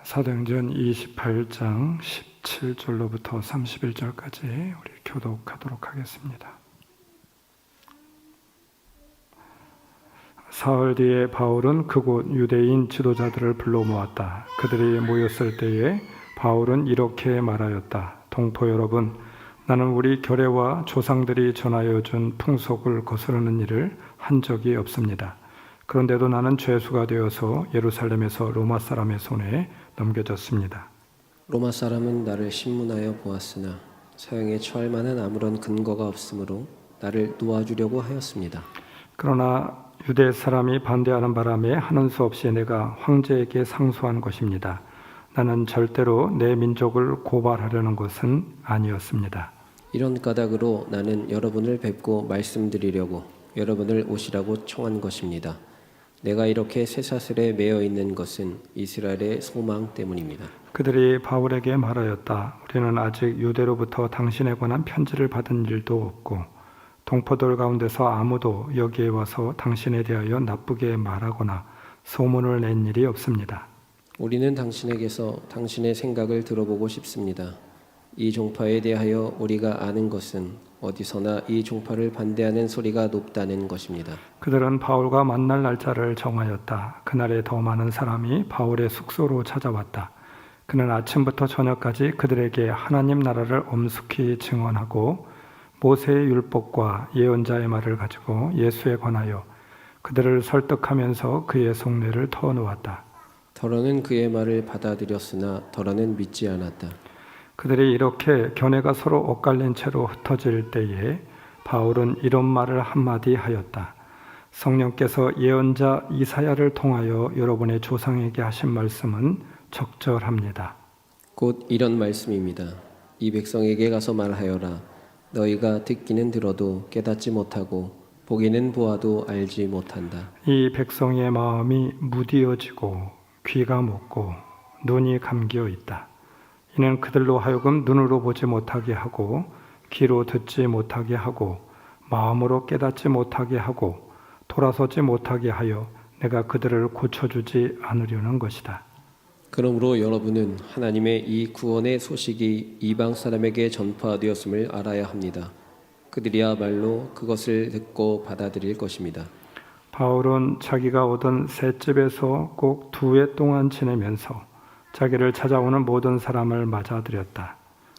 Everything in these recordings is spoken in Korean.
사도행전 28장 17절로부터 31절까지 우리 교독하도록 하겠습니다. 사흘 뒤에 바울은 그곳 유대인 지도자들을 불러 모았다. 그들이 모였을 때에 바울은 이렇게 말하였다. 동포 여러분, 나는 우리 결례와 조상들이 전하여 준 풍속을 거스르는 일을 한 적이 없습니다. 그런데도 나는 죄수가 되어서 예루살렘에서 로마 사람의 손에 넘겨졌습니다. 로마 사람은 나를 신문하여 보았으나 사형에 처할 만한 아무런 근거가 없으므로 나를 놓아주려고 하였습니다. 그러나 유대 사람이 반대하는 바람에 하는 수 없이 내가 황제에게 상소한 것입니다. 나는 절대로 내 민족을 고발하려는 것은 아니었습니다. 이런 까닭으로 나는 여러분을 뵙고 말씀드리려고 여러분을 오시라고 청한 것입니다. 내가 이렇게 쇠사슬에 매여 있는 것은 이스라엘의 소망 때문입니다. 그들이 바울에게 말하였다. 우리는 아직 유대로부터 당신에 관한 편지를 받은 일도 없고 동포들 가운데서 아무도 여기에 와서 당신에 대하여 나쁘게 말하거나 소문을 낸 일이 없습니다. 우리는 당신에게서 당신의 생각을 들어보고 싶습니다. 이 종파에 대하여 우리가 아는 것은 어디서나 이 종파를 반대하는 소리가 높다는 것입니다. 그들은 바울과 만날 날짜를 정하였다. 그날에 더 많은 사람이 바울의 숙소로 찾아왔다. 그는 아침부터 저녁까지 그들에게 하나님 나라를 엄숙히 증언하고 모세의 율법과 예언자의 말을 가지고 예수에 관하여 그들을 설득하면서 그의 속내를 터놓았다. 더러는 그의 말을 받아들였으나 더러는 믿지 않았다. 그들이 이렇게 견해가 서로 엇갈린 채로 흩어질 때에 바울은 이런 말을 한마디 하였다. 성령께서 예언자 이사야를 통하여 여러분의 조상에게 하신 말씀은 적절합니다. 곧 이런 말씀입니다. 이 백성에게 가서 말하여라. 너희가 듣기는 들어도 깨닫지 못하고 보기는 보아도 알지 못한다. 이 백성의 마음이 무디어지고 귀가 먹고 눈이 감겨 있다. 이는 그들로 하여금 눈으로 보지 못하게 하고 귀로 듣지 못하게 하고 마음으로 깨닫지 못하게 하고 돌아서지 못하게 하여 내가 그들을 고쳐주지 않으려는 것이다. 그러므로 여러분은 하나님의 이 구원의 소식이 이방 사람에게 전파되었음을 알아야 합니다. 그들이야말로 그것을 듣고 받아들일 것입니다. 바울은 자기가 오던 새 집에서 꼭 2해 동안 지내면서 자기를 찾아오는 모든 사람을 맞아들였다.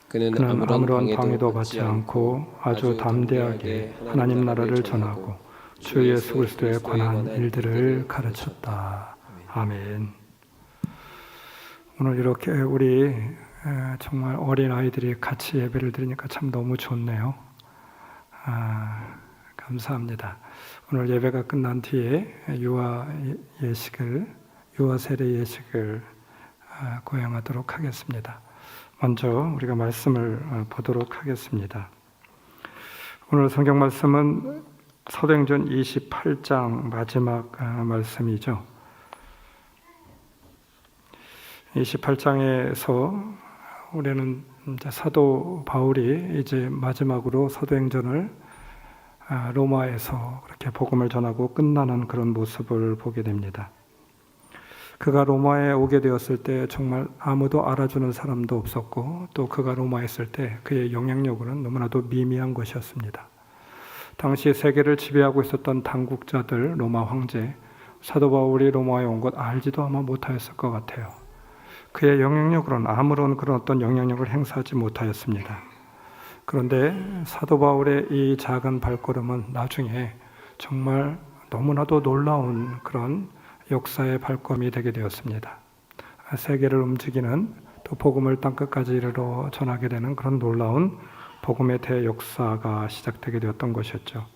그는 아무런 방해도 받지 않고 아주 담대하게 하나님 나라를 전하고 주 예수 그리스도에 관한 일들을 가르쳤다. 아멘. 오늘 이렇게 우리 정말 어린 아이들이 같이 예배를 드리니까 참 너무 좋네요. 감사합니다. 오늘 예배가 끝난 뒤에 유아 세례 예식을 고행하도록 하겠습니다. 먼저 우리가 말씀을 보도록 하겠습니다. 오늘 성경 말씀은 사도행전 28장 마지막 말씀이죠. 28장에서 우리는 이제 사도 바울이 이제 마지막으로 사도행전을 로마에서 그렇게 복음을 전하고 끝나는 그런 모습을 보게 됩니다. 그가 로마에 오게 되었을 때 정말 아무도 알아주는 사람도 없었고 또 그가 로마에 있을 때 그의 영향력은 너무나도 미미한 것이었습니다. 당시 세계를 지배하고 있었던 당국자들, 로마 황제, 사도 바울이 로마에 온 것 알지도 아마 못하였을 것 같아요. 그의 영향력으로는 아무런 그런 어떤 영향력을 행사하지 못하였습니다. 그런데 사도 바울의 이 작은 발걸음은 나중에 정말 너무나도 놀라운 그런 역사의 발걸음이 되게 되었습니다. 세계를 움직이는 또 복음을 땅끝까지 이르러 전하게 되는 그런 놀라운 복음의 대역사가 시작되게 되었던 것이었죠.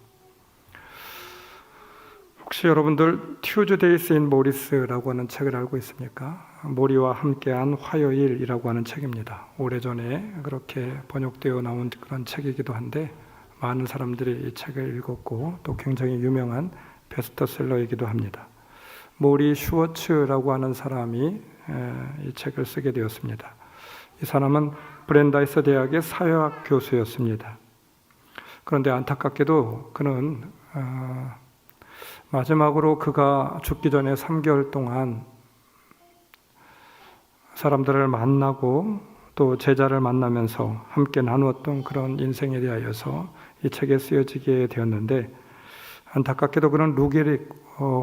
혹시 여러분들 튜즈데이스 인 모리스라고 하는 책을 알고 있습니까? 모리와 함께한 화요일이라고 하는 책입니다. 오래전에 그렇게 번역되어 나온 그런 책이기도 한데 많은 사람들이 이 책을 읽었고 또 굉장히 유명한 베스트셀러이기도 합니다. 모리 슈워츠라고 하는 사람이 이 책을 쓰게 되었습니다. 이 사람은 브랜다이스 대학의 사회학 교수였습니다. 그런데 안타깝게도 그는 마지막으로 그가 죽기 전에 3개월 동안 사람들을 만나고 또 제자를 만나면서 함께 나누었던 그런 인생에 대하여서 이 책에 쓰여지게 되었는데, 안타깝게도 그런 루게릭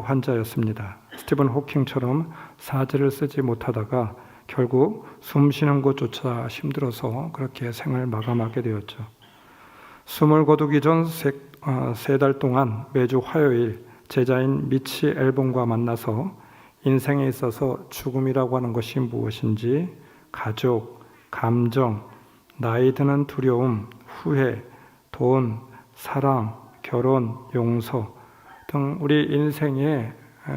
환자였습니다. 스티븐 호킹처럼 사제를 쓰지 못하다가 결국 숨 쉬는 것조차 힘들어서 그렇게 생을 마감하게 되었죠. 숨을 거두기 전 3달 동안 매주 화요일 제자인 미치 앨범과 만나서 인생에 있어서 죽음이라고 하는 것이 무엇인지, 가족, 감정, 나이 드는 두려움, 후회, 돈, 사랑, 결혼, 용서 등 우리 인생의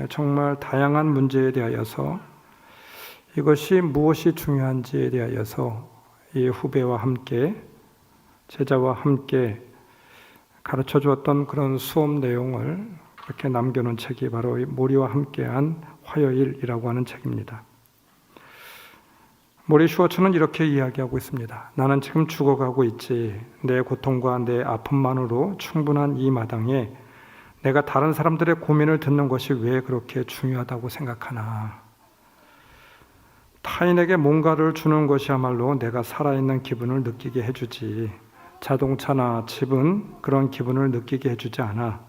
정말 다양한 문제에 대하여서 이것이 무엇이 중요한지에 대하여서 이 후배와 함께, 제자와 함께 가르쳐 주었던 그런 수업 내용을 그렇게 남겨놓은 책이 바로 이 모리와 함께한 화요일이라고 하는 책입니다. 모리 슈워츠는 이렇게 이야기하고 있습니다. 나는 지금 죽어가고 있지. 내 고통과 내 아픔만으로 충분한 이 마당에 내가 다른 사람들의 고민을 듣는 것이 왜 그렇게 중요하다고 생각하나. 타인에게 뭔가를 주는 것이야말로 내가 살아있는 기분을 느끼게 해주지. 자동차나 집은 그런 기분을 느끼게 해주지 않아.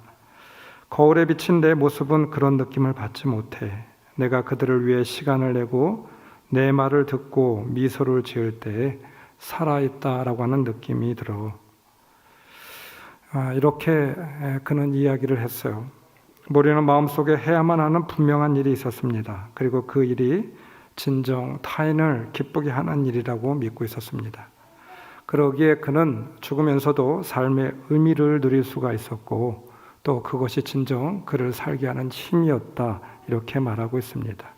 거울에 비친 내 모습은 그런 느낌을 받지 못해. 내가 그들을 위해 시간을 내고 내 말을 듣고 미소를 지을 때 살아있다라고 하는 느낌이 들어. 이렇게 그는 이야기를 했어요. 모리는 마음속에 해야만 하는 분명한 일이 있었습니다. 그리고 그 일이 진정 타인을 기쁘게 하는 일이라고 믿고 있었습니다. 그러기에 그는 죽으면서도 삶의 의미를 누릴 수가 있었고, 또 그것이 진정 그를 살게 하는 힘이었다, 이렇게 말하고 있습니다.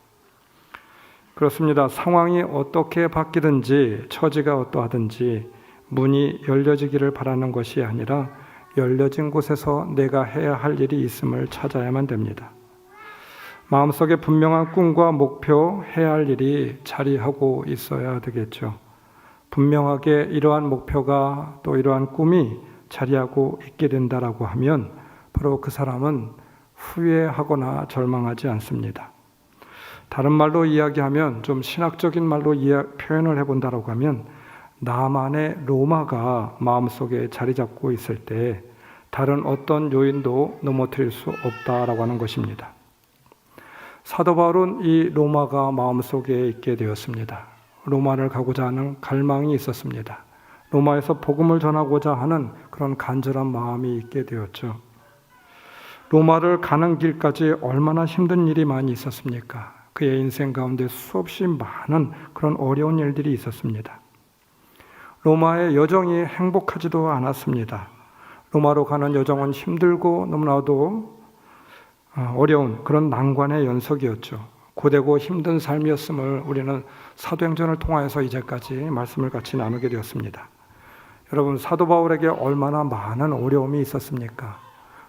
그렇습니다. 상황이 어떻게 바뀌든지, 처지가 어떠하든지 문이 열려지기를 바라는 것이 아니라 열려진 곳에서 내가 해야 할 일이 있음을 찾아야만 됩니다. 마음속에 분명한 꿈과 목표, 해야 할 일이 자리하고 있어야 되겠죠. 분명하게 이러한 목표가 또 이러한 꿈이 자리하고 있게 된다라고 하면 바로 그 사람은 후회하거나 절망하지 않습니다. 다른 말로 이야기하면, 좀 신학적인 말로 표현을 해본다라고 하면, 나만의 로마가 마음속에 자리 잡고 있을 때 다른 어떤 요인도 넘어뜨릴 수 없다라고 하는 것입니다. 사도 바울은 이 로마가 마음속에 있게 되었습니다. 로마를 가고자 하는 갈망이 있었습니다. 로마에서 복음을 전하고자 하는 그런 간절한 마음이 있게 되었죠. 로마를 가는 길까지 얼마나 힘든 일이 많이 있었습니까? 그의 인생 가운데 수없이 많은 그런 어려운 일들이 있었습니다. 로마의 여정이 행복하지도 않았습니다. 로마로 가는 여정은 힘들고 너무나도 어려운 그런 난관의 연속이었죠. 고되고 힘든 삶이었음을 우리는 사도행전을 통하여서 이제까지 말씀을 같이 나누게 되었습니다. 여러분, 사도 바울에게 얼마나 많은 어려움이 있었습니까?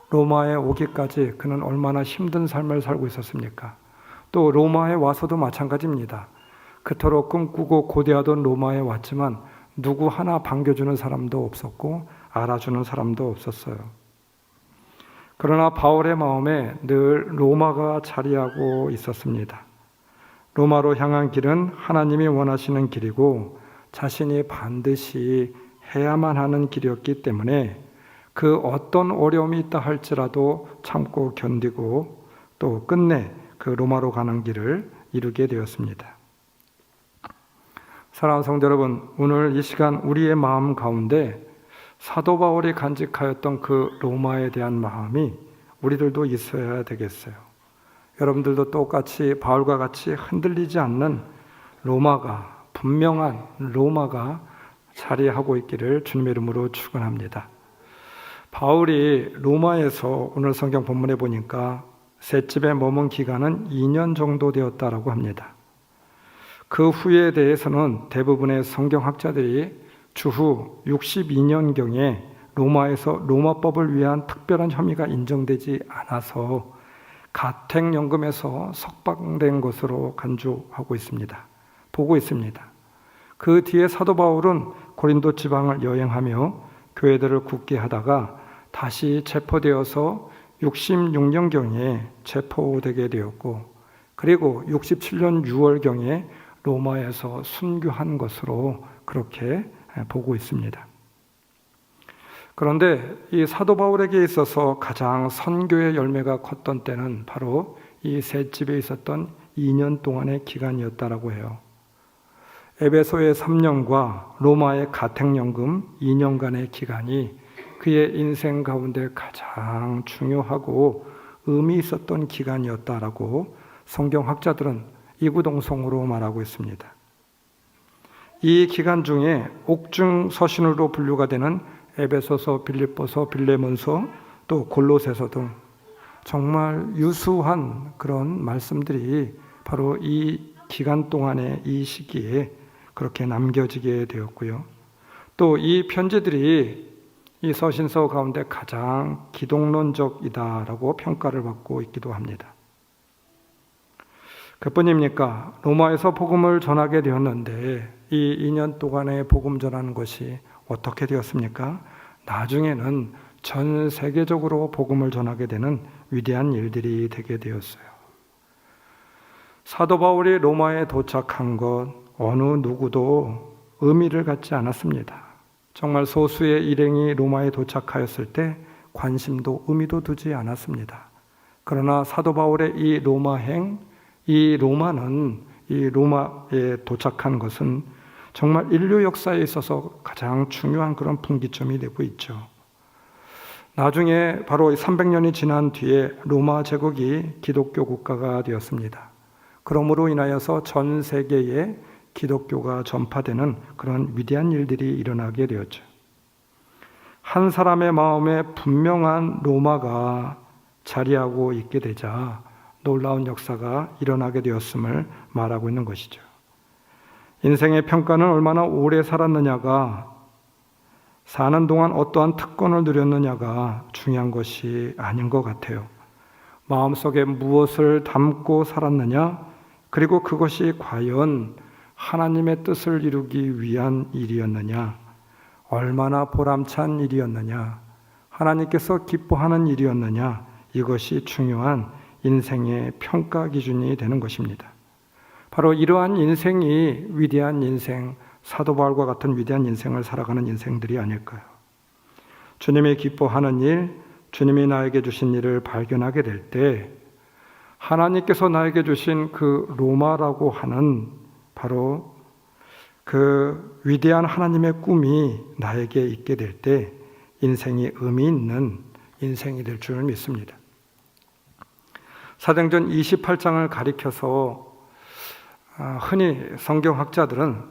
로마에 오기까지 그는 얼마나 힘든 삶을 살고 있었습니까? 또 로마에 와서도 마찬가지입니다. 그토록 꿈꾸고 고대하던 로마에 왔지만 누구 하나 반겨주는 사람도 없었고 알아주는 사람도 없었어요. 그러나 바울의 마음에 늘 로마가 자리하고 있었습니다. 로마로 향한 길은 하나님이 원하시는 길이고 자신이 반드시 해야만 하는 길이었기 때문에 그 어떤 어려움이 있다 할지라도 참고 견디고 또 끝내 그 로마로 가는 길을 이루게 되었습니다. 사랑하는 성도 여러분, 오늘 이 시간 우리의 마음 가운데 사도 바울이 간직하였던 그 로마에 대한 마음이 우리들도 있어야 되겠어요. 여러분들도 똑같이 바울과 같이 흔들리지 않는 로마가, 분명한 로마가 자리하고 있기를 주님의 이름으로 축원합니다. 바울이 로마에서 오늘 성경 본문에 보니까 셋집에 머문 기간은 2년 정도 되었다라고 합니다. 그 후에 대해서는 대부분의 성경학자들이 주후 62년경에 로마에서 로마법을 위한 특별한 혐의가 인정되지 않아서 가택연금에서 석방된 것으로 간주하고 있습니다. 보고 있습니다. 그 뒤에 사도 바울은 고린도 지방을 여행하며 교회들을 굳게 하다가 다시 체포되어서 66년경에 체포되게 되었고, 그리고 67년 6월경에 로마에서 순교한 것으로 그렇게 보고 있습니다. 그런데 이 사도 바울에게 있어서 가장 선교의 열매가 컸던 때는 바로 이 셋집에 있었던 2년 동안의 기간이었다라고 해요. 에베소의 3년과 로마의 가택연금 2년간의 기간이 그의 인생 가운데 가장 중요하고 의미 있었던 기간이었다라고 성경학자들은 이구동성으로 말하고 있습니다. 이 기간 중에 옥중 서신으로 분류가 되는 에베소서, 빌립보서, 빌레몬서, 또 골로새서 등 정말 유수한 그런 말씀들이 바로 이 기간 동안의 이 시기에 그렇게 남겨지게 되었고요. 또 이 편지들이 이 서신서 가운데 가장 기독론적이다라고 평가를 받고 있기도 합니다. 그뿐입니까? 로마에서 복음을 전하게 되었는데 이 2년 동안의 복음 전하는 것이 어떻게 되었습니까? 나중에는 전 세계적으로 복음을 전하게 되는 위대한 일들이 되게 되었어요. 사도 바울이 로마에 도착한 것 어느 누구도 의미를 갖지 않았습니다. 정말 소수의 일행이 로마에 도착하였을 때 관심도 의미도 두지 않았습니다. 그러나 사도 바울의 이 로마행, 이 로마는 이 로마에 도착한 것은 정말 인류 역사에 있어서 가장 중요한 그런 분기점이 되고 있죠. 나중에 바로 300년이 지난 뒤에 로마 제국이 기독교 국가가 되었습니다. 그러므로 인하여서 전 세계에 기독교가 전파되는 그런 위대한 일들이 일어나게 되었죠. 한 사람의 마음에 분명한 로마가 자리하고 있게 되자 놀라운 역사가 일어나게 되었음을 말하고 있는 것이죠. 인생의 평가는 얼마나 오래 살았느냐가, 사는 동안 어떠한 특권을 누렸느냐가 중요한 것이 아닌 것 같아요. 마음속에 무엇을 담고 살았느냐, 그리고 그것이 과연 하나님의 뜻을 이루기 위한 일이었느냐, 얼마나 보람찬 일이었느냐, 하나님께서 기뻐하는 일이었느냐, 이것이 중요한 인생의 평가 기준이 되는 것입니다. 바로 이러한 인생이 위대한 인생, 사도 바울과 같은 위대한 인생을 살아가는 인생들이 아닐까요? 주님이 기뻐하는 일, 주님이 나에게 주신 일을 발견하게 될 때 하나님께서 나에게 주신 그 로마라고 하는 바로 그 위대한 하나님의 꿈이 나에게 있게 될 때 인생이 의미 있는 인생이 될 줄 믿습니다. 사도행전 28장을 가리켜서 흔히 성경학자들은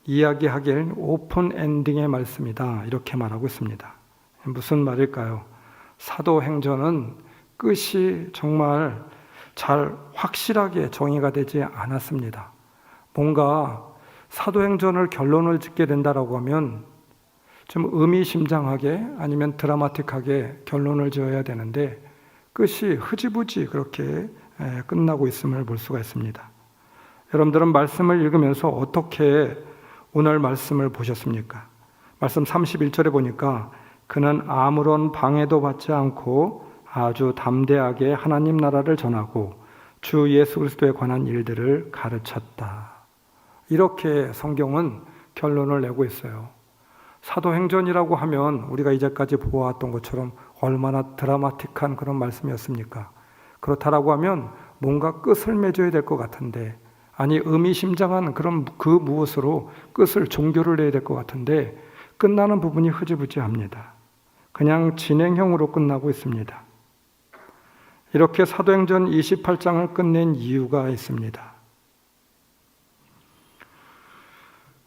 이야기하길 오픈 엔딩의 말씀이다 이렇게 말하고 있습니다. 무슨 말일까요? 사도행전은 끝이 정말 잘 확실하게 정의가 되지 않았습니다. 뭔가 사도행전을 결론을 짓게 된다라고 하면 좀 의미심장하게 아니면 드라마틱하게 결론을 지어야 되는데 끝이 흐지부지 그렇게 끝나고 있음을 볼 수가 있습니다. 여러분들은 말씀을 읽으면서 어떻게 오늘 말씀을 보셨습니까? 말씀 31절에 보니까 그는 아무런 방해도 받지 않고 아주 담대하게 하나님 나라를 전하고 주 예수 그리스도에 관한 일들을 가르쳤다. 이렇게 성경은 결론을 내고 있어요. 사도행전이라고 하면 우리가 이제까지 보아왔던 것처럼 얼마나 드라마틱한 그런 말씀이었습니까? 그렇다라고 하면 뭔가 끝을 맺어야 될 것 같은데, 아니 의미심장한 그런 그 무엇으로 끝을 종교를 내야 될 것 같은데 끝나는 부분이 흐지부지합니다. 그냥 진행형으로 끝나고 있습니다. 이렇게 사도행전 28장을 끝낸 이유가 있습니다.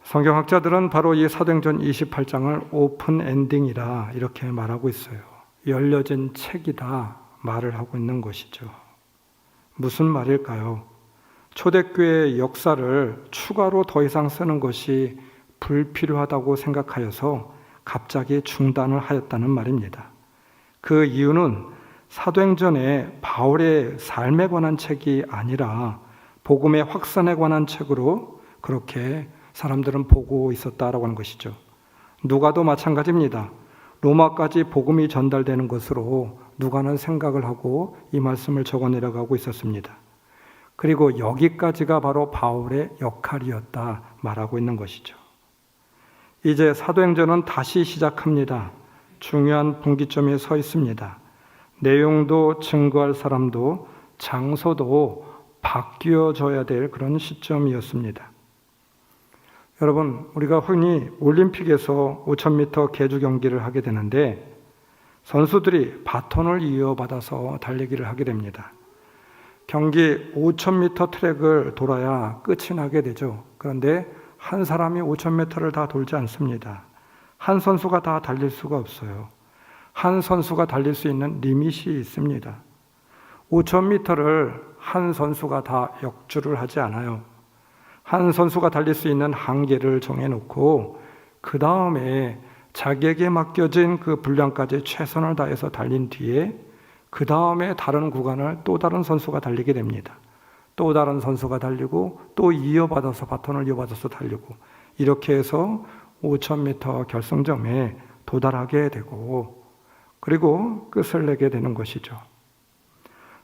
성경학자들은 바로 이 사도행전 28장을 오픈 엔딩이라 이렇게 말하고 있어요. 열려진 책이다 말을 하고 있는 것이죠. 무슨 말일까요? 초대교회의 역사를 추가로 더 이상 쓰는 것이 불필요하다고 생각하여서 갑자기 중단을 하였다는 말입니다. 그 이유는 사도행전에 바울의 삶에 관한 책이 아니라 복음의 확산에 관한 책으로 그렇게 사람들은 보고 있었다라고 하는 것이죠. 누가도 마찬가지입니다. 로마까지 복음이 전달되는 것으로 누가는 생각을 하고 이 말씀을 적어 내려가고 있었습니다. 그리고 여기까지가 바로 바울의 역할이었다 말하고 있는 것이죠. 이제 사도행전은 다시 시작합니다. 중요한 분기점에 서 있습니다. 내용도 증거할 사람도 장소도 바뀌어져야 될 그런 시점이었습니다. 여러분, 우리가 흔히 올림픽에서 5000m 계주 경기를 하게 되는데 선수들이 바톤을 이어받아서 달리기를 하게 됩니다. 경기 5000m 트랙을 돌아야 끝이 나게 되죠. 그런데 한 사람이 5000m를 다 돌지 않습니다. 한 선수가 다 달릴 수가 없어요. 한 선수가 달릴 수 있는 리밋이 있습니다. 5000m를 한 선수가 다 역주를 하지 않아요. 한 선수가 달릴 수 있는 한계를 정해놓고 그 다음에 자기에게 맡겨진 그 분량까지 최선을 다해서 달린 뒤에 그 다음에 다른 구간을 또 다른 선수가 달리게 됩니다. 또 다른 선수가 달리고 또 이어받아서 바톤을 이어받아서 달리고 이렇게 해서 5000m 결승점에 도달하게 되고 그리고 끝을 내게 되는 것이죠.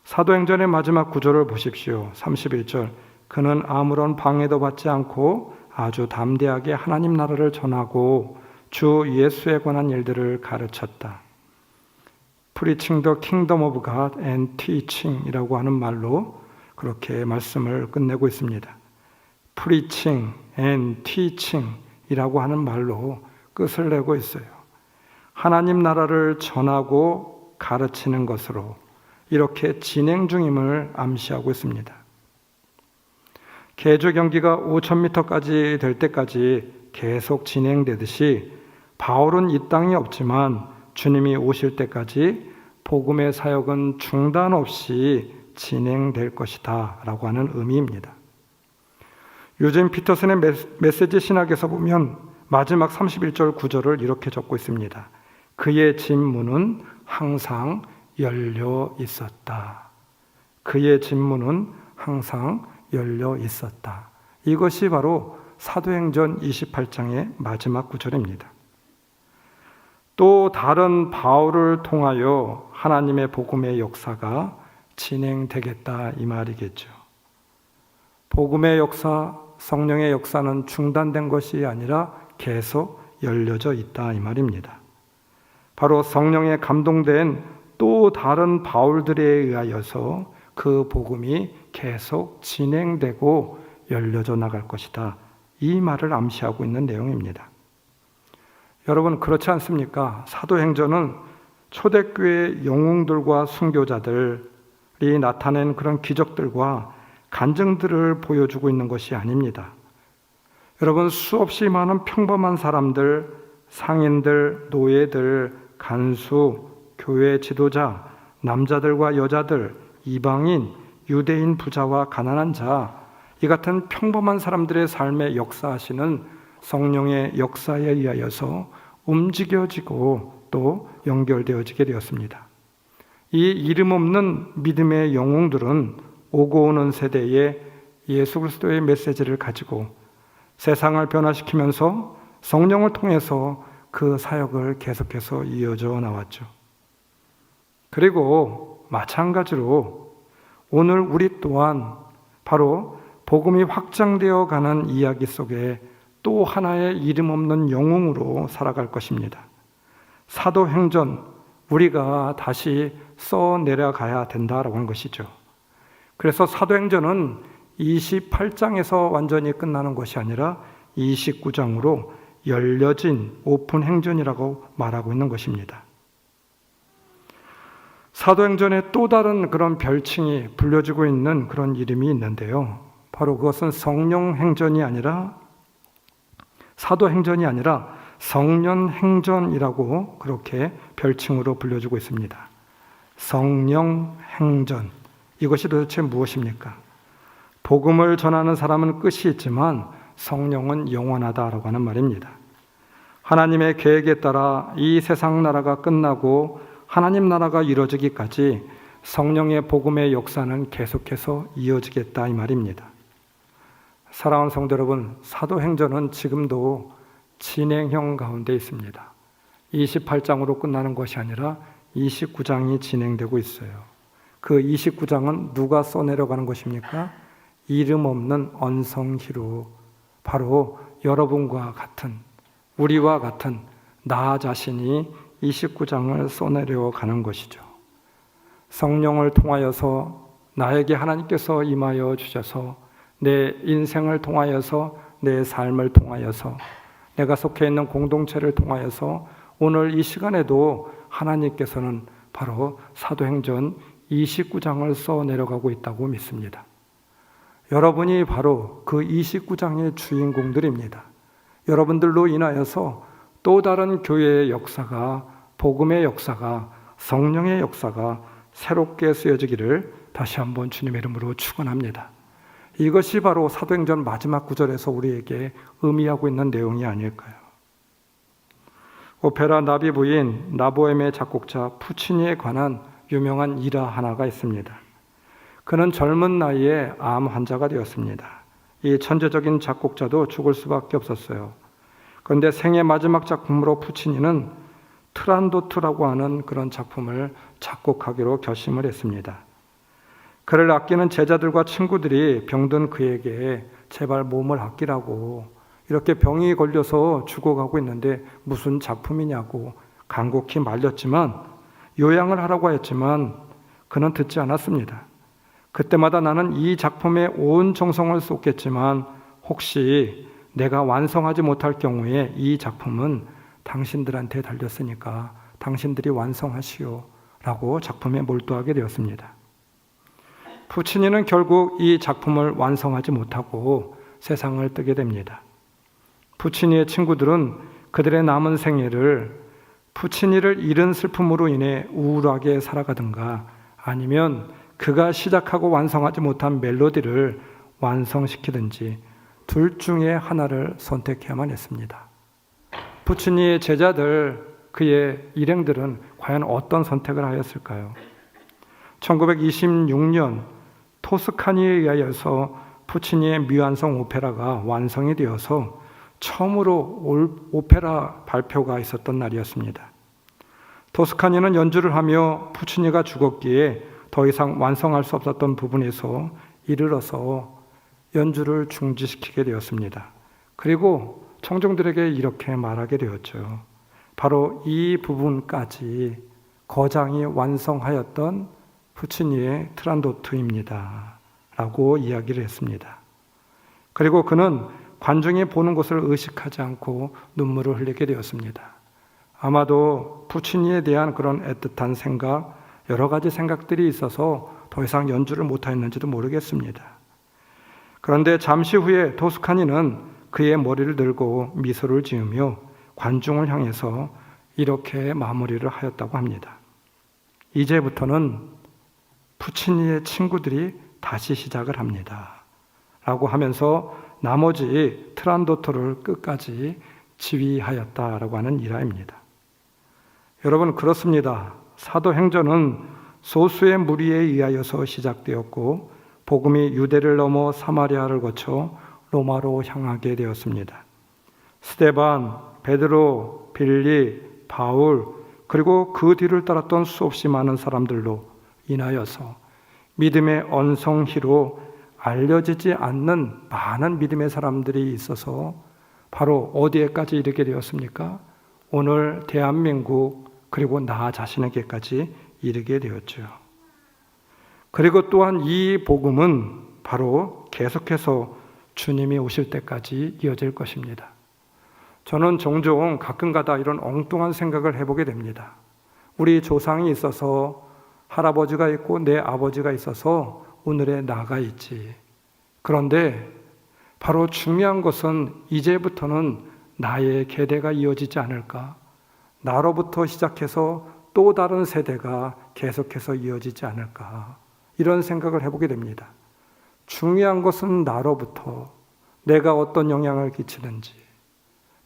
사도행전의 마지막 구절을 보십시오. 31절. 그는 아무런 방해도 받지 않고 아주 담대하게 하나님 나라를 전하고 주 예수에 관한 일들을 가르쳤다. Preaching the kingdom of God and teaching 이라고 하는 말로 그렇게 말씀을 끝내고 있습니다. Preaching and teaching 이라고 하는 말로 끝을 내고 있어요. 하나님 나라를 전하고 가르치는 것으로 이렇게 진행 중임을 암시하고 있습니다. 계주 경기가 5000m까지 될 때까지 계속 진행되듯이 바울은 이 땅에 없지만 주님이 오실 때까지 복음의 사역은 중단 없이 진행될 것이다 라고 하는 의미입니다. 유진 피터슨의 메시지 신학에서 보면 마지막 31절 구절을 이렇게 적고 있습니다. 그의 진문은 항상 열려 있었다. 그의 진문은 항상 열려 있었다. 이것이 바로 사도행전 28장의 마지막 구절입니다. 또 다른 바울을 통하여 하나님의 복음의 역사가 진행되겠다 이 말이겠죠. 복음의 역사, 성령의 역사는 중단된 것이 아니라 계속 열려져 있다 이 말입니다. 바로 성령에 감동된 또 다른 바울들에 의하여서 그 복음이 계속 진행되고 열려져 나갈 것이다. 이 말을 암시하고 있는 내용입니다. 여러분 그렇지 않습니까? 사도행전은 초대교회 영웅들과 순교자들이 나타낸 그런 기적들과 간증들을 보여주고 있는 것이 아닙니다. 여러분 수없이 많은 평범한 사람들, 상인들, 노예들, 간수, 교회 지도자, 남자들과 여자들, 이방인, 유대인 부자와 가난한 자, 이 같은 평범한 사람들의 삶에 역사하시는 성령의 역사에 의하여서 움직여지고 또 연결되어지게 되었습니다. 이 이름 없는 믿음의 영웅들은 오고 오는 세대에 예수 그리스도의 메시지를 가지고 세상을 변화시키면서 성령을 통해서 그 사역을 계속해서 이어져 나왔죠. 그리고 마찬가지로 오늘 우리 또한 바로 복음이 확장되어 가는 이야기 속에 또 하나의 이름 없는 영웅으로 살아갈 것입니다. 사도행전 우리가 다시 써내려가야 된다라고 하는 것이죠. 그래서 사도행전은 28장에서 완전히 끝나는 것이 아니라 29장으로 열려진 오픈 행전이라고 말하고 있는 것입니다. 사도행전에 또 다른 그런 별칭이 불려지고 있는 그런 이름이 있는데요. 바로 그것은 성령행전이 아니라 사도행전이 아니라 성령행전이라고 그렇게 별칭으로 불려지고 있습니다. 성령행전. 이것이 도대체 무엇입니까? 복음을 전하는 사람은 끝이 있지만 성령은 영원하다라고 하는 말입니다. 하나님의 계획에 따라 이 세상 나라가 끝나고 하나님 나라가 이루어지기까지 성령의 복음의 역사는 계속해서 이어지겠다 이 말입니다. 사랑하는 성도 여러분, 사도행전은 지금도 진행형 가운데 있습니다. 28장으로 끝나는 것이 아니라 29장이 진행되고 있어요. 그 29장은 누가 써내려가는 것입니까? 이름 없는 언성희로 바로 여러분과 같은, 우리와 같은 나 자신이 29장을 써내려 가는 것이죠. 성령을 통하여서 나에게 하나님께서 임하여 주셔서 내 인생을 통하여서, 내 삶을 통하여서, 내가 속해 있는 공동체를 통하여서 오늘 이 시간에도 하나님께서는 바로 사도행전 29장을 써 내려가고 있다고 믿습니다. 여러분이 바로 그 29장의 주인공들입니다. 여러분들로 인하여서 또 다른 교회의 역사가, 복음의 역사가, 성령의 역사가 새롭게 쓰여지기를 다시 한번 주님의 이름으로 축원합니다. 이것이 바로 사도행전 마지막 구절에서 우리에게 의미하고 있는 내용이 아닐까요? 오페라 나비 부인 나보엠의 작곡자 푸치니에 관한 유명한 일화 하나가 있습니다. 그는 젊은 나이에 암 환자가 되었습니다. 이 천재적인 작곡자도 죽을 수밖에 없었어요. 그런데 생애 마지막 작품으로 푸치니는 트란도트라고 하는 그런 작품을 작곡하기로 결심을 했습니다. 그를 아끼는 제자들과 친구들이 병든 그에게 제발 몸을 아끼라고, 이렇게 병이 걸려서 죽어가고 있는데 무슨 작품이냐고 간곡히 말렸지만, 요양을 하라고 했지만 그는 듣지 않았습니다. 그때마다 나는 이 작품에 온 정성을 쏟겠지만 혹시 내가 완성하지 못할 경우에 이 작품은 당신들한테 달렸으니까 당신들이 완성하시오 라고 작품에 몰두하게 되었습니다. 푸치니는 결국 이 작품을 완성하지 못하고 세상을 뜨게 됩니다. 푸치니의 친구들은 그들의 남은 생애를 푸치니를 잃은 슬픔으로 인해 우울하게 살아가든가, 아니면 그가 시작하고 완성하지 못한 멜로디를 완성시키든지 둘 중에 하나를 선택해야만 했습니다. 푸치니의 제자들, 그의 일행들은 과연 어떤 선택을 하였을까요? 1926년 토스카니에 의하여서 푸치니의 미완성 오페라가 완성이 되어서 처음으로 오페라 발표가 있었던 날이었습니다. 토스카니는 연주를 하며 푸치니가 죽었기에 더 이상 완성할 수 없었던 부분에서 이르러서 연주를 중지시키게 되었습니다. 그리고 청중들에게 이렇게 말하게 되었죠. 바로 이 부분까지 거장이 완성하였던 푸치니의 트란도트입니다 라고 이야기를 했습니다. 그리고 그는 관중이 보는 것을 의식하지 않고 눈물을 흘리게 되었습니다. 아마도 푸치니에 대한 그런 애틋한 생각, 여러 가지 생각들이 있어서 더 이상 연주를 못하였는지도 모르겠습니다. 그런데 잠시 후에 토스카니는 그의 머리를 들고 미소를 지으며 관중을 향해서 이렇게 마무리를 하였다고 합니다. 이제부터는 푸치니의 친구들이 다시 시작을 합니다 라고 하면서 나머지 트란도트를 끝까지 지휘하였다라고 하는 일화입니다. 여러분, 그렇습니다. 사도행전은 소수의 무리에 의하여서 시작되었고 복음이 유대를 넘어 사마리아를 거쳐 로마로 향하게 되었습니다. 스데반, 베드로, 빌리, 바울, 그리고 그 뒤를 따랐던 수없이 많은 사람들로 인하여서 믿음의 언성희로 알려지지 않는 많은 믿음의 사람들이 있어서 바로 어디에까지 이르게 되었습니까? 오늘 대한민국, 그리고 나 자신에게까지 이르게 되었죠. 그리고 또한 이 복음은 바로 계속해서 주님이 오실 때까지 이어질 것입니다. 저는 종종 가끔가다 이런 엉뚱한 생각을 해보게 됩니다. 우리 조상이 있어서, 할아버지가 있고 내 아버지가 있어서 오늘의 나가 있지. 그런데 바로 중요한 것은 이제부터는 나의 계대가 이어지지 않을까? 나로부터 시작해서 또 다른 세대가 계속해서 이어지지 않을까? 이런 생각을 해보게 됩니다. 중요한 것은 나로부터 내가 어떤 영향을 끼치는지,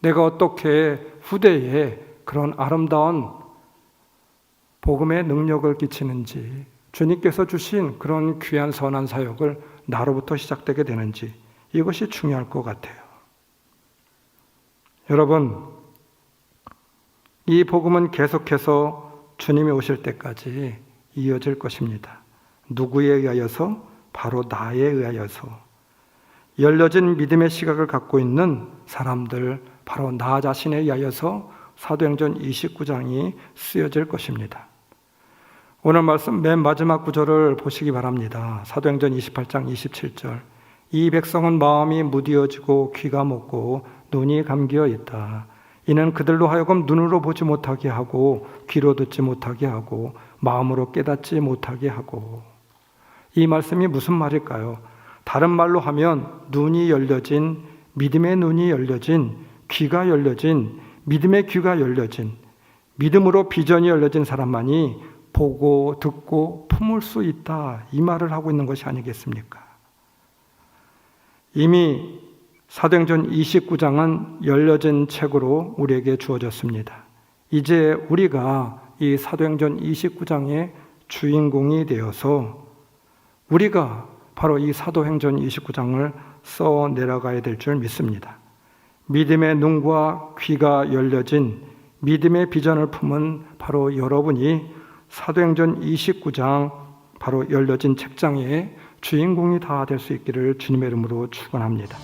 내가 어떻게 후대에 그런 아름다운 복음의 능력을 끼치는지, 주님께서 주신 그런 귀한 선한 사역을 나로부터 시작되게 되는지, 이것이 중요할 것 같아요. 여러분, 이 복음은 계속해서 주님이 오실 때까지 이어질 것입니다. 누구에 의하여서? 바로 나에 의하여서. 열려진 믿음의 시각을 갖고 있는 사람들, 바로 나 자신에 의하여서 사도행전 29장이 쓰여질 것입니다. 오늘 말씀 맨 마지막 구절을 보시기 바랍니다. 사도행전 28장 27절. 이 백성은 마음이 무디어지고 귀가 먹고 눈이 감기어 있다. 이는 그들로 하여금 눈으로 보지 못하게 하고 귀로 듣지 못하게 하고 마음으로 깨닫지 못하게 하고. 이 말씀이 무슨 말일까요? 다른 말로 하면 눈이 열려진, 믿음의 눈이 열려진, 귀가 열려진, 믿음의 귀가 열려진, 믿음으로 비전이 열려진 사람만이 보고 듣고 품을 수 있다, 이 말을 하고 있는 것이 아니겠습니까? 이미 사도행전 29장은 열려진 책으로 우리에게 주어졌습니다. 이제 우리가 이 사도행전 29장의 주인공이 되어서 우리가 바로 이 사도행전 29장을 써 내려가야 될 줄 믿습니다. 믿음의 눈과 귀가 열려진 믿음의 비전을 품은 바로 여러분이 사도행전 29장 바로 열려진 책장의 주인공이 다 될 수 있기를 주님의 이름으로 축원합니다.